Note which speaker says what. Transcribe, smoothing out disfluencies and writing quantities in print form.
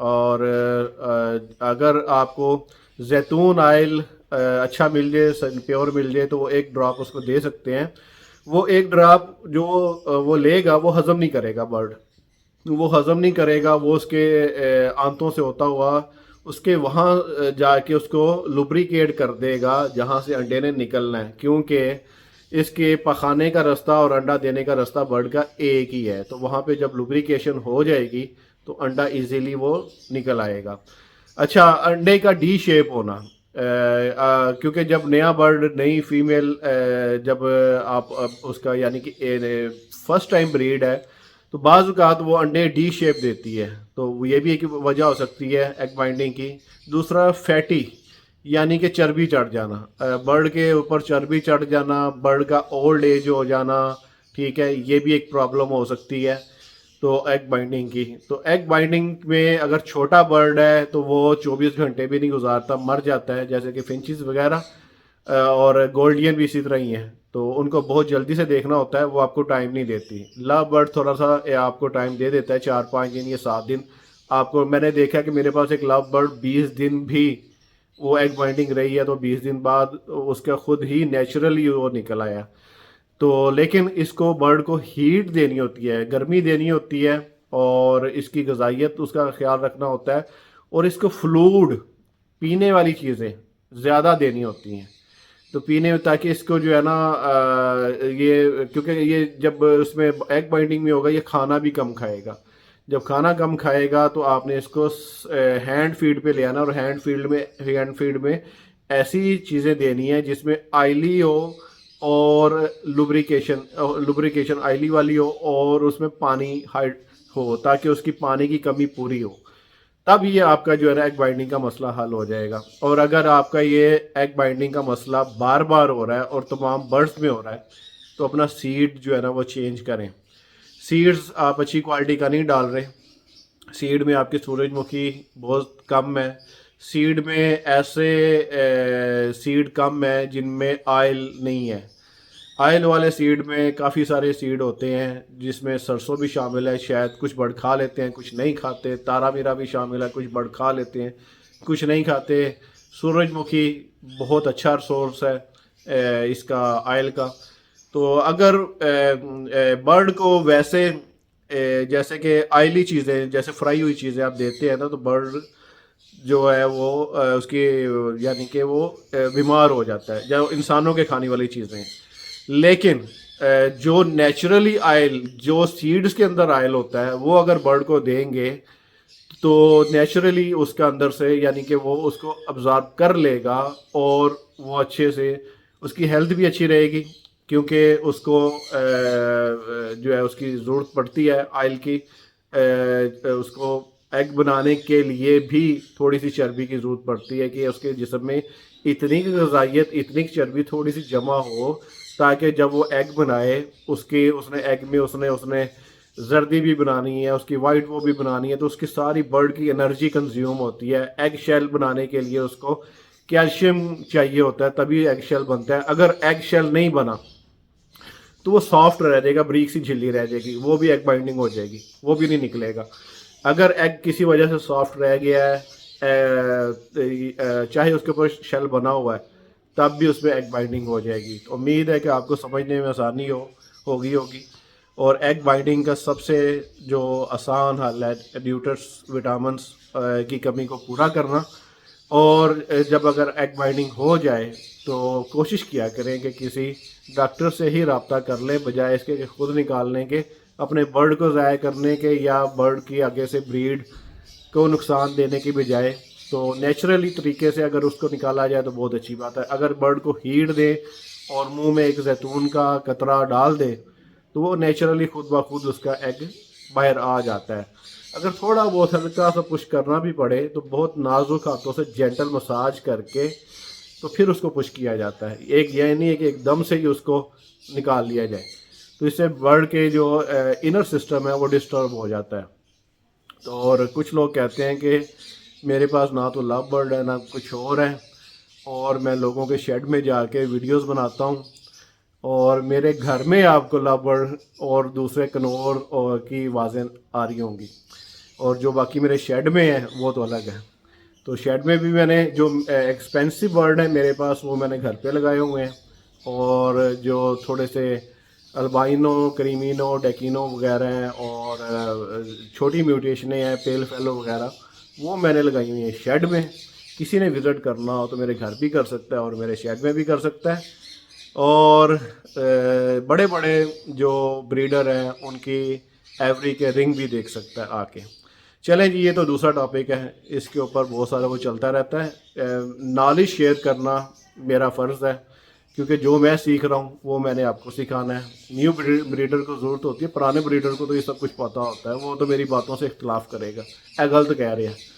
Speaker 1: اور اگر آپ کو زیتون آئل اچھا مل جائے، پیور مل جائے، تو وہ ایک ڈراپ اس کو دے سکتے ہیں. وہ ایک ڈراپ جو وہ لے گا وہ ہضم نہیں کرے گا برڈ، وہ ہضم نہیں کرے گا، وہ اس کے آنتوں سے ہوتا ہوا اس کے وہاں جا کے اس کو لبریکیٹ کر دے گا جہاں سے انڈے نے نکلنا ہے، کیونکہ اس کے پخانے کا رستہ اور انڈا دینے کا رستہ برڈ کا ایک ہی ہے. تو وہاں پہ جب لبریکیشن ہو جائے گی تو انڈا ایزیلی وہ نکل آئے گا. اچھا، انڈے کا ڈی شیپ ہونا، کیونکہ جب نیا برڈ، نئی فیمیل، جب آپ اس کا یعنی کہ فرسٹ ٹائم بریڈ ہے تو بعض اوقات وہ انڈے ڈی شیپ دیتی ہے، تو یہ بھی ایک وجہ ہو سکتی ہے ایگ بائنڈنگ کی. دوسرا فیٹی، یعنی کہ چربی چڑھ جانا، برڈ کے اوپر چربی چڑھ جانا، برڈ کا اولڈ ایج ہو جانا، ٹھیک ہے، یہ بھی ایک پرابلم ہو سکتی ہے تو ایگ بائنڈنگ کی. تو ایگ بائنڈنگ میں اگر چھوٹا برڈ ہے تو وہ 24 گھنٹے بھی نہیں گزارتا، مر جاتا ہے، جیسے کہ فنچز وغیرہ، اور گولڈین بھی اسی طرح ہی ہیں. تو ان کو بہت جلدی سے دیکھنا ہوتا ہے، وہ آپ کو ٹائم نہیں دیتی. لو برڈ تھوڑا سا آپ کو ٹائم دے دیتا ہے، 4-5 دن یا 7 دن. آپ کو، میں نے دیکھا کہ میرے پاس ایک لو برڈ 20 دن بھی وہ ایگ بائنڈنگ رہی ہے، تو 20 دن بعد اس کا خود ہی نیچرلی وہ نکل آیا. تو لیکن اس کو برڈ کو ہیٹ دینی ہوتی ہے، گرمی دینی ہوتی ہے، اور اس کی غذائیت اس کا خیال رکھنا ہوتا ہے، اور اس کو فلوڈ، پینے والی چیزیں زیادہ دینی ہوتی ہیں. تو پینے میں، تاکہ اس کو جو ہے نا یہ، کیونکہ یہ جب اس میں ایگ بائنڈنگ میں ہوگا یہ کھانا بھی کم کھائے گا. جب کھانا کم کھائے گا تو آپ نے اس کو ہینڈ فیڈ پہ لے آنا، اور ہینڈ فیڈ میں ایسی چیزیں دینی ہیں جس میں آئلی ہو اور لبریکیشن آئلی والی ہو، اور اس میں پانی ہائڈ ہو، تاکہ اس کی پانی کی کمی پوری ہو. تب یہ آپ کا جو ہے نا ایگ بائنڈنگ کا مسئلہ حل ہو جائے گا. اور اگر آپ کا یہ ایگ بائنڈنگ کا مسئلہ بار بار ہو رہا ہے اور تمام برڈس میں ہو رہا ہے تو اپنا سیڈ جو ہے نا وہ چینج کریں. سیڈز آپ اچھی کوالٹی کا نہیں ڈال رہے. سیڈ میں آپ کی سورج مکھی بہت کم ہے. سیڈ میں ایسے سیڈ کم ہے جن میں آئل نہیں ہے. آئل والے سیڈ میں کافی سارے سیڈ ہوتے ہیں، جس میں سرسوں بھی شامل ہے، شاید کچھ برڈ کھا لیتے ہیں، کچھ نہیں کھاتے. تارا میرا بھی شامل ہے، کچھ برڈ کھا لیتے ہیں، کچھ نہیں کھاتے. سورج مکھی بہت اچھا سورس ہے اس کا آئل کا. تو اگر برڈ کو ویسے جیسے کہ آئلی چیزیں، جیسے فرائی ہوئی چیزیں آپ دیتے ہیں نا، تو برڈ جو ہے وہ اس کی یعنی کہ وہ بیمار ہو جاتا ہے، جو انسانوں کے کھانے والی چیزیں ہیں. لیکن جو نیچرلی آئل، جو سیڈز کے اندر آئل ہوتا ہے، وہ اگر برڈ کو دیں گے تو نیچرلی اس کے اندر سے یعنی کہ وہ اس کو ابزارب کر لے گا، اور وہ اچھے سے، اس کی ہیلتھ بھی اچھی رہے گی، کیونکہ اس کو جو ہے اس کی ضرورت پڑتی ہے آئل کی. اس کو ایگ بنانے کے لیے بھی تھوڑی سی چربی کی ضرورت پڑتی ہے، کہ اس کے جسم میں اتنی غذائیت، اتنی چربی تھوڑی سی جمع ہو، تاکہ جب وہ ایگ بنائے، اس نے ایگ میں اس نے زردی بھی بنانی ہے، اس کی وائٹ وہ بھی بنانی ہے، تو اس کی ساری برڈ کی انرجی کنزیوم ہوتی ہے. ایگ شیل بنانے کے لیے اس کو کیلشیم چاہیے ہوتا ہے، تبھی ایگ شیل بنتا ہے. اگر ایگ شیل نہیں بنا تو وہ سافٹ رہ جائے گا، بریک سی جھلی رہ جائے گی، وہ بھی ایگ بائنڈنگ ہو جائے گی، وہ بھی نہیں نکلے گا. اگر ایگ کسی وجہ سے سافٹ رہ گیا ہے، چاہے اس کے اوپر شیل بنا ہوا ہے، تب بھی اس میں ایگ بائنڈنگ ہو جائے گی. تو امید ہے کہ آپ کو سمجھنے میں آسانی ہوگی. اور ایگ بائنڈنگ کا سب سے جو آسان حل ہے نیوٹرس، وٹامنس کی کمی کو پورا کرنا. اور جب اگر ایگ بائنڈنگ ہو جائے تو کوشش کیا کریں کہ کسی ڈاکٹر سے ہی رابطہ کر لیں، بجائے اس کے کہ خود نکالنے کے، اپنے برڈ کو ضائع کرنے کے، یا برڈ کی آگے سے بریڈ کو نقصان دینے کی بجائے. تو نیچرلی طریقے سے اگر اس کو نکالا جائے تو بہت اچھی بات ہے. اگر برڈ کو ہیٹ دے اور منہ میں ایک زیتون کا قطرہ ڈال دے تو وہ نیچرلی خود بخود اس کا ایگ باہر آ جاتا ہے. اگر تھوڑا بہت ہلکا سا پش کرنا بھی پڑے تو بہت نازک ہاتھوں سے جینٹل مساج کر کے تو پھر اس کو پش کیا جاتا ہے. ایک یہ نہیں ہے کہ ایک دم سے ہی اس کو نکال لیا جائے، تو اس سے برڈ کے جو انر سسٹم ہے وہ ڈسٹرب ہو جاتا ہے. تو اور کچھ لوگ کہتے ہیں کہ میرے پاس نہ تو لو برڈ ہے، نہ کچھ اور ہے، اور میں لوگوں کے شیڈ میں جا کے ویڈیوز بناتا ہوں، اور میرے گھر میں آپ کو لو برڈ اور دوسرے کنور کی آوازیں آ رہی ہوں گی. اور جو باقی میرے شیڈ میں ہیں وہ تو الگ ہے. تو شیڈ میں بھی میں نے جو ایکسپینسو برڈ ہیں میرے پاس وہ میں نے گھر پہ لگائے ہوئے ہیں, اور جو تھوڑے سے البائنو, کریمینو, ڈیکینو وغیرہ ہیں اور چھوٹی میوٹیشنیں ہیں, پیل فیلو وغیرہ, وہ میں نے لگائی ہوئی ہیں شیڈ میں. کسی نے وزٹ کرنا ہو تو میرے گھر بھی کر سکتا ہے اور میرے شیڈ میں بھی کر سکتا ہے. اور بڑے بڑے جو بریڈر ہیں ان کی ایوری کے رنگ بھی دیکھ سکتا ہے آ کے. چلیں جی, یہ تو دوسرا ٹاپک ہے, اس کے اوپر بہت سارا وہ چلتا رہتا ہے. نالج شیئر کرنا میرا فرض ہے, کیونکہ جو میں سیکھ رہا ہوں وہ میں نے آپ کو سکھانا ہے. نیو بریڈر کو ضرورت ہوتی ہے, پرانے بریڈر کو تو یہ سب کچھ پتہ ہوتا ہے, وہ تو میری باتوں سے اختلاف کرے گا, غلط کہہ رہے ہیں.